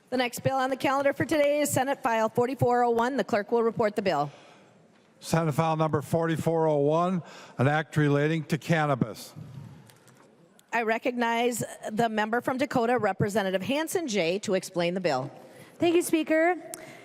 The next bill on the calendar for today is Senate File 4401. The clerk will report the bill. Senate File number 4401, an act relating to cannabis. I recognize the member from Dakota, Representative Hanson J., to explain the bill. Thank you, Speaker.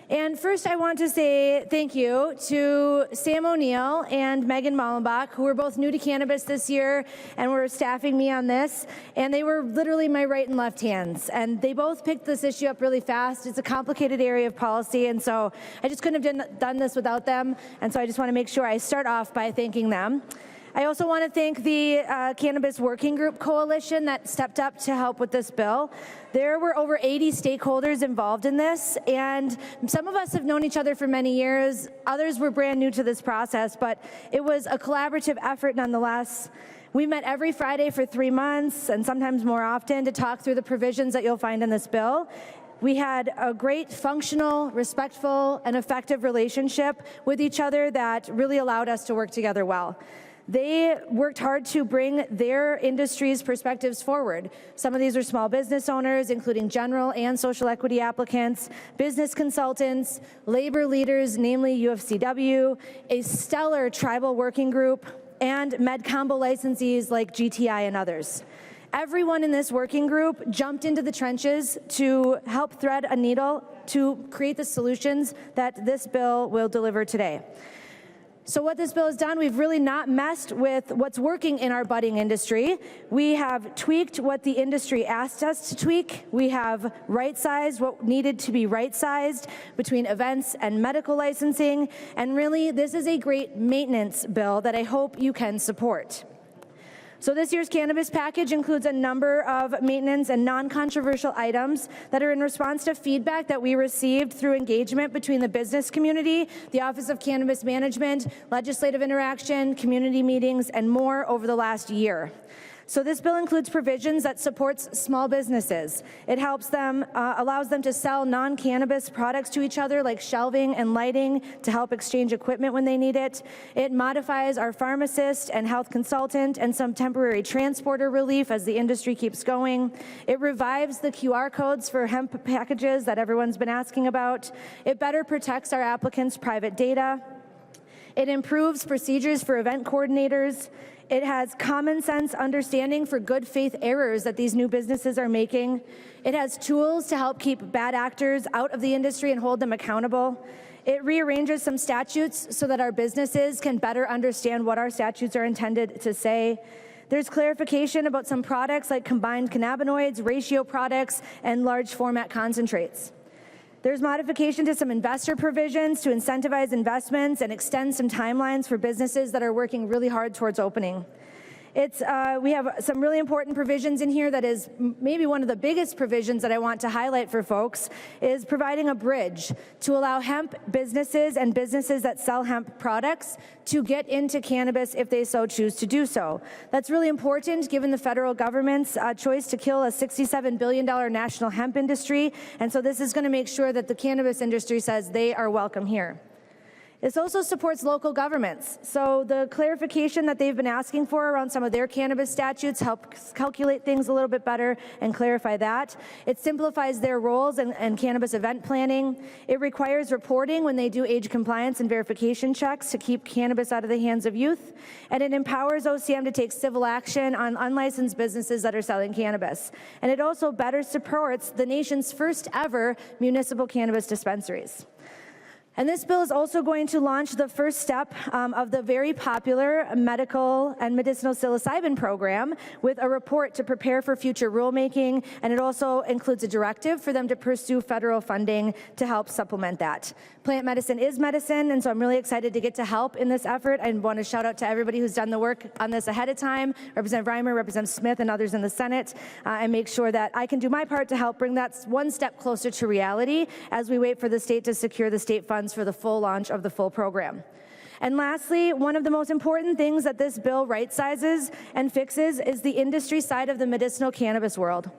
And first, I want to say thank you to Sam O'Neill and Megan Mollenbach, who were both new to cannabis this year and were staffing me on this. And they were literally my right and left hands. And they both picked this issue up really fast. It's a complicated area of policy, and so I just couldn't have done this without them. And so I just want to make sure I start off by thanking them. I also want to thank the Cannabis Working Group Coalition that stepped up to help with this bill. There were over 80 stakeholders involved in this, and some of us have known each other for many years. Others were brand new to this process, but it was a collaborative effort nonetheless. We met every Friday for 3 months, and sometimes more often, to talk through the provisions that you'll find in this bill. We had a great, functional, respectful, and effective relationship with each other that really allowed us to work together well. They worked hard to bring their industry's perspectives forward. Some of these are small business owners, including general and social equity applicants, business consultants, labor leaders, namely UFCW, a stellar tribal working group, and med combo licensees like GTI and others. Everyone in this working group jumped into the trenches to help thread a needle to create the solutions that this bill will deliver today. So what this bill has done, we've really not messed with what's working in our budding industry. We have tweaked what the industry asked us to tweak. We have right-sized what needed to be right-sized between events and medical licensing. And really, this is a great maintenance bill that I hope you can support. So this year's cannabis package includes a number of maintenance and non-controversial items that are in response to feedback that we received through engagement between the business community, the Office of Cannabis Management, legislative interaction, community meetings, and more over the last year. So this bill includes provisions that supports small businesses. It helps them, allows them to sell non-cannabis products to each other, like shelving and lighting, to help exchange equipment when they need it. It modifies our pharmacist and health consultant and some temporary transporter relief as the industry keeps going. It revives the QR codes for hemp packages that everyone's been asking about. It better protects our applicants' private data. It improves procedures for event coordinators. It has common sense understanding for good faith errors that these new businesses are making. It has tools to help keep bad actors out of the industry and hold them accountable. It rearranges some statutes so that our businesses can better understand what our statutes are intended to say. There's clarification about some products like combined cannabinoids, ratio products, and large format concentrates. There's modification to some investor provisions to incentivize investments and extend some timelines for businesses that are working really hard towards opening. We have some really important provisions in here that is maybe one of the biggest provisions that I want to highlight for folks is providing a bridge to allow hemp businesses and businesses that sell hemp products to get into cannabis if they so choose to do so. That's really important given the federal government's choice to kill a $67 billion national hemp industry, and so this is going to make sure that the cannabis industry says they are welcome here. This also supports local governments. So the clarification that they've been asking for around some of their cannabis statutes helps calculate things a little bit better and clarify that. It simplifies their roles in cannabis event planning. It requires reporting when they do age compliance and verification checks to keep cannabis out of the hands of youth. And it empowers OCM to take civil action on unlicensed businesses that are selling cannabis. And it also better supports the nation's first ever municipal cannabis dispensaries. And this bill is also going to launch the first step of the very popular medical and medicinal psilocybin program with a report to prepare for future rulemaking, and it also includes a directive for them to pursue federal funding to help supplement that. Plant medicine is medicine, and so I'm really excited to get to help in this effort. I want to shout out to everybody who's done the work on this ahead of time, Representative Reimer, Representative Smith, and others in the Senate, and make sure that I can do my part to help bring that one step closer to reality as we wait for the state to secure the state funds for the full launch of the full program. And lastly, one of the most important things that this bill right-sizes and fixes is the industry side of the medicinal cannabis world.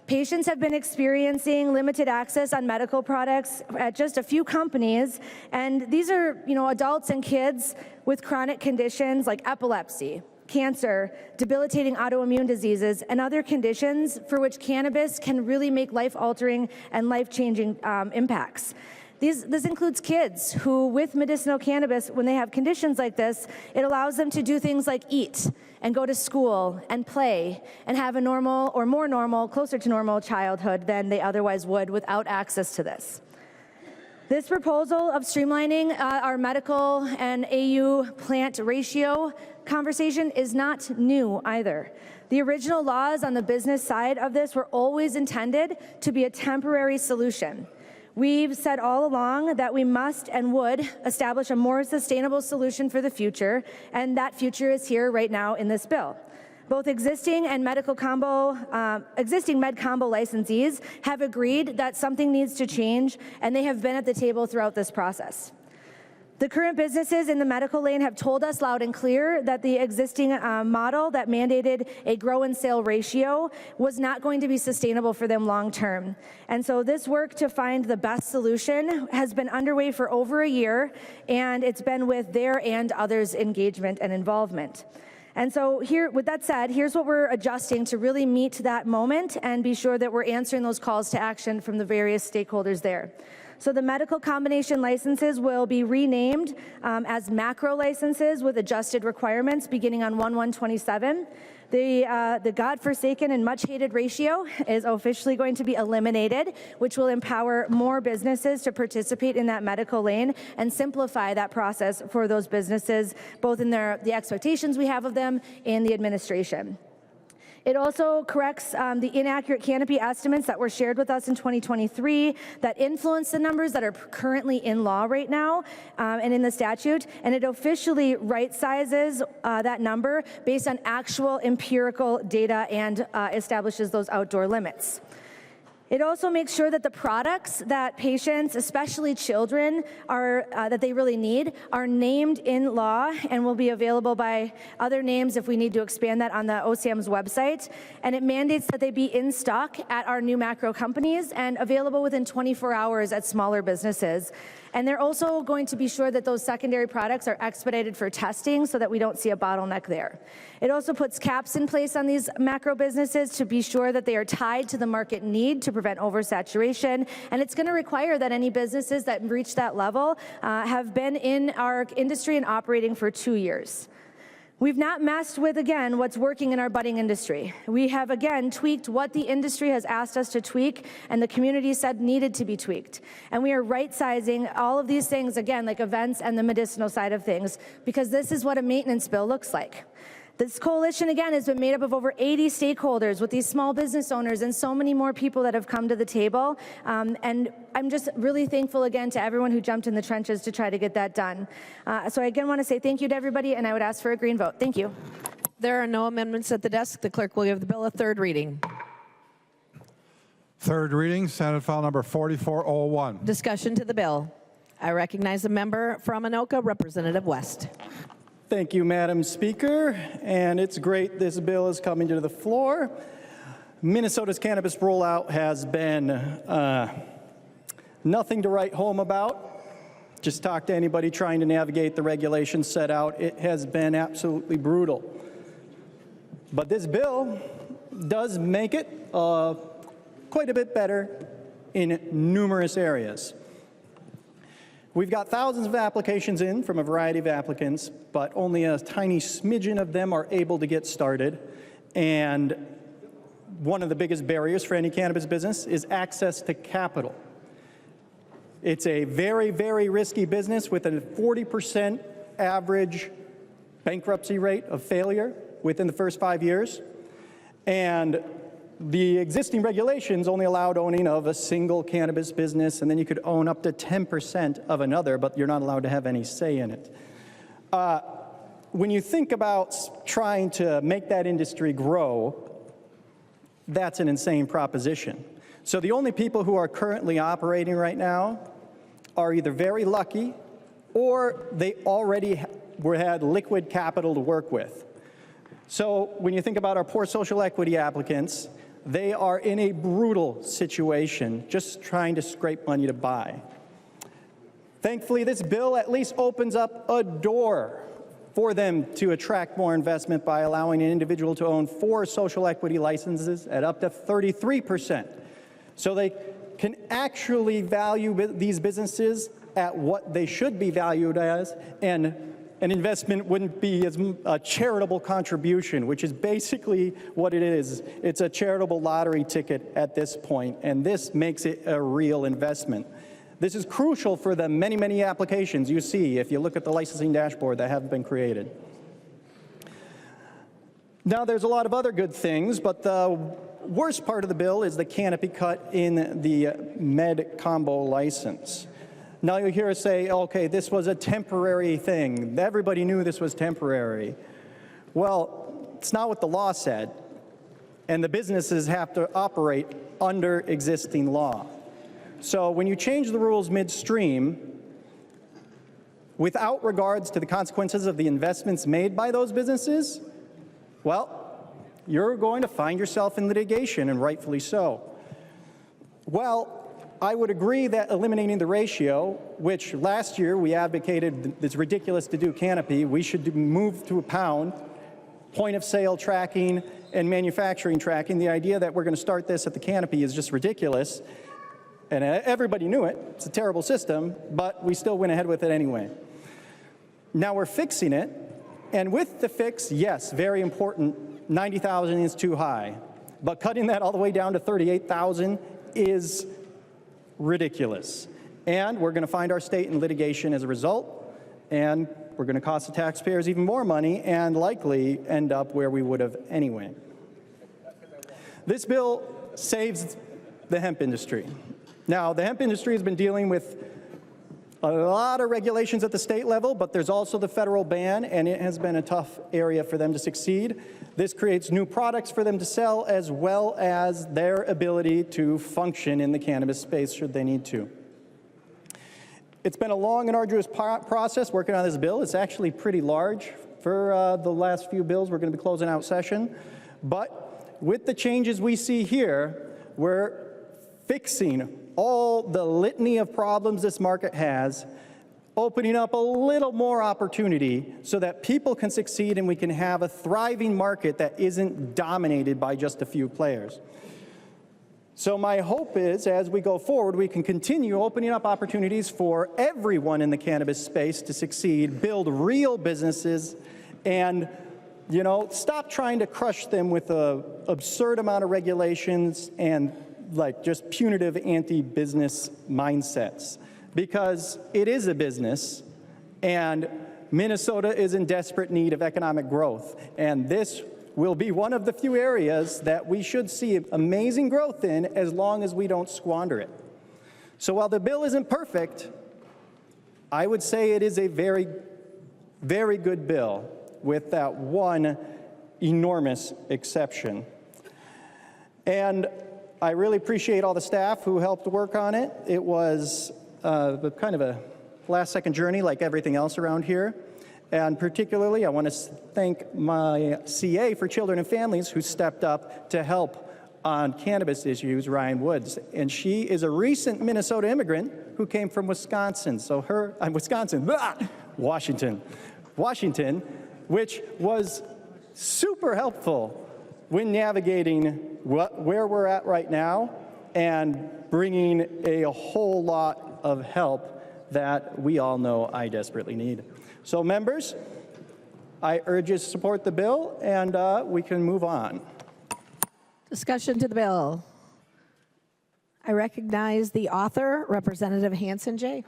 Patients have been experiencing limited access on medical products at just a few companies, and these are, adults and kids with chronic conditions like epilepsy, cancer, debilitating autoimmune diseases, and other conditions for which cannabis can really make life-altering and life-changing impacts. This includes kids who, with medicinal cannabis, when they have conditions like this, it allows them to do things like eat and go to school and play and have a normal or more normal, closer to normal childhood than they otherwise would without access to this. This proposal of streamlining our medical and AU plant ratio conversation is not new either. The original laws on the business side of this were always intended to be a temporary solution. We've said all along that we must and would establish a more sustainable solution for the future, and that future is here right now in this bill. Both existing and med combo licensees have agreed that something needs to change, and they have been at the table throughout this process. The current businesses in the medical lane have told us loud and clear that the existing model that mandated a grow and sale ratio was not going to be sustainable for them long term. And so this work to find the best solution has been underway for over a year, and it's been with their and others' engagement and involvement. And so here, with that said, here's what we're adjusting to really meet that moment and be sure that we're answering those calls to action from the various stakeholders there. So the medical combination licenses will be renamed as macro licenses with adjusted requirements beginning on 1/1/27. The godforsaken and much hated ratio is officially going to be eliminated, which will empower more businesses to participate in that medical lane and simplify that process for those businesses, both in the expectations we have of them and the administration. It also corrects the inaccurate canopy estimates that were shared with us in 2023 that influence the numbers that are currently in law right now and in the statute, and it officially right-sizes that number based on actual empirical data and establishes those outdoor limits. It also makes sure that the products that patients, especially children, that they really need are named in law and will be available by other names if we need to expand that on the OSAM's website. And it mandates that they be in stock at our new macro companies and available within 24 hours at smaller businesses. And they're also going to be sure that those secondary products are expedited for testing so that we don't see a bottleneck there. It also puts caps in place on these macro businesses to be sure that they are tied to the market need to prevent oversaturation. And it's going to require that any businesses that reach that level have been in our industry and operating for 2 years. We've not messed with, again, what's working in our budding industry. We have, again, tweaked what the industry has asked us to tweak and the community said needed to be tweaked. And we are right-sizing all of these things, again, like events and the medicinal side of things, because this is what a maintenance bill looks like. This coalition, again, has been made up of over 80 stakeholders with these small business owners and so many more people that have come to the table. And I'm just really thankful, again, to everyone who jumped in the trenches to try to get that done. So I, again, want to say thank you to everybody, and I would ask for a green vote. Thank you. There are no amendments at the desk. The clerk will give the bill a third reading. Third reading, Senate File Number 4401. Discussion to the bill. I recognize the member from Anoka, Representative West. Thank you, Madam Speaker, and it's great this bill is coming to the floor. Minnesota's cannabis rollout has been nothing to write home about. Just talk to anybody trying to navigate the regulations set out. It has been absolutely brutal. But this bill does make it quite a bit better in numerous areas. We've got thousands of applications in from a variety of applicants, but only a tiny smidgen of them are able to get started. And one of the biggest barriers for any cannabis business is access to capital. It's a very, very risky business with a 40% average bankruptcy rate of failure within the first 5 years. And the existing regulations only allowed owning of a single cannabis business, and then you could own up to 10% of another, but you're not allowed to have any say in it. When you think about trying to make that industry grow, that's an insane proposition. So the only people who are currently operating right now are either very lucky or they already had liquid capital to work with. So when you think about our poor social equity applicants, they are in a brutal situation, just trying to scrape money to buy. Thankfully, this bill at least opens up a door for them to attract more investment by allowing an individual to own 4 social equity licenses at up to 33%. So they can actually value these businesses at what they should be valued as, and an investment wouldn't be as a charitable contribution, which is basically what it is. It's a charitable lottery ticket at this point, and this makes it a real investment. This is crucial for the many, many applications you see if you look at the licensing dashboard that have been created. Now, there's a lot of other good things, but the worst part of the bill is the canopy cut in the med combo license. Now you hear us say, okay, this was a temporary thing. Everybody knew this was temporary. Well, it's not what the law said, and the businesses have to operate under existing law. So when you change the rules midstream, without regards to the consequences of the investments made by those businesses, well, you're going to find yourself in litigation, and rightfully so. Well, I would agree that eliminating the ratio, which last year we advocated it's ridiculous to do canopy, we should move to a pound, point of sale tracking, and manufacturing tracking. The idea that we're going to start this at the canopy is just ridiculous, and everybody knew it. It's a terrible system, but we still went ahead with it anyway. Now we're fixing it, and with the fix, yes, very important, 90,000 is too high, but cutting that all the way down to 38,000 is ridiculous. And we're going to find our state in litigation as a result, and we're going to cost the taxpayers even more money and likely end up where we would have anyway. This bill saves the hemp industry. Now, the hemp industry has been dealing with a lot of regulations at the state level, but there's also the federal ban, and it has been a tough area for them to succeed. This creates new products for them to sell, as well as their ability to function in the cannabis space should they need to. It's been a long and arduous process working on this bill. It's actually pretty large for the last few bills. We're going to be closing out session. But with the changes we see here, we're fixing all the litany of problems this market has, opening up a little more opportunity so that people can succeed and we can have a thriving market that isn't dominated by just a few players. So my hope is, as we go forward, we can continue opening up opportunities for everyone in the cannabis space to succeed, build real businesses, and stop trying to crush them with an absurd amount of regulations and like just punitive anti-business mindsets, because it is a business and Minnesota is in desperate need of economic growth, and this will be one of the few areas that we should see amazing growth in as long as we don't squander it. So while the bill isn't perfect, I would say it is a very, very good bill with that one enormous exception. And I really appreciate all the staff who helped work on it. It was kind of a last-second journey like everything else around here. And particularly, I want to thank my CA for Children and Families who stepped up to help on cannabis issues, Ryan Woods. And she is a recent Minnesota immigrant who came from Wisconsin. So Washington, which was super helpful when navigating where we're at right now and bringing a whole lot of help that we all know I desperately need. So members, I urge you to support the bill, and we can move on. Discussion to the bill. I recognize the author, Representative Hanson J.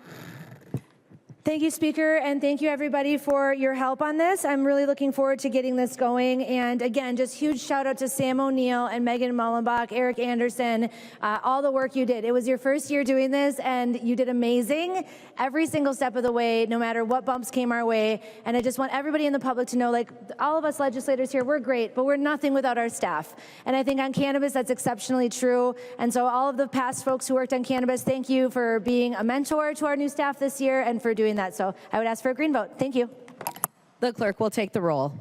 Thank you, Speaker, and thank you, everybody, for your help on this. I'm really looking forward to getting this going. And again, just huge shout out to Sam O'Neill and Megan Mullenbach, Eric Anderson, all the work you did. It was your first year doing this, and you did amazing every single step of the way, no matter what bumps came our way. And I just want everybody in the public to know, like, all of us legislators here, we're great, but we're nothing without our staff. And I think on cannabis, that's exceptionally true. And so all of the past folks who worked on cannabis, thank you for being a mentor to our new staff this year and for doing that. So I would ask for a green vote. Thank you. The clerk will take the roll.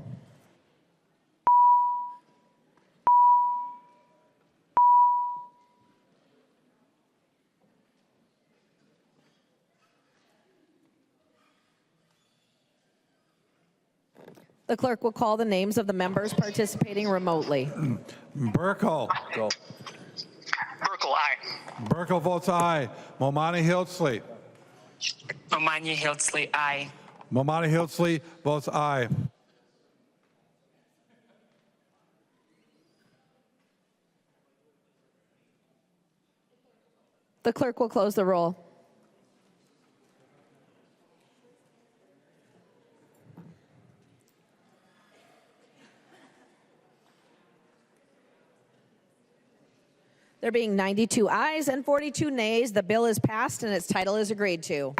The clerk will call the names of the members participating remotely. Burkle. Burkle, aye. Burkle votes aye. Momani Hildsley. Momani Hildsley, aye. Momani Hildsley votes aye. The clerk will close the roll. There being 92 ayes and 42 nays, the bill is passed and its title is agreed to.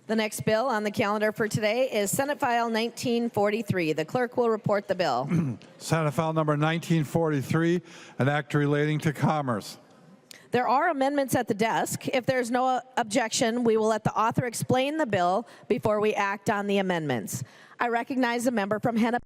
The next bill on the calendar for today is Senate File 1943. The clerk will report the bill. Senate File number 1943, an act relating to commerce. There are amendments at the desk. If there's no objection, we will let the author explain the bill before we act on the amendments. I recognize a member from Hennepin.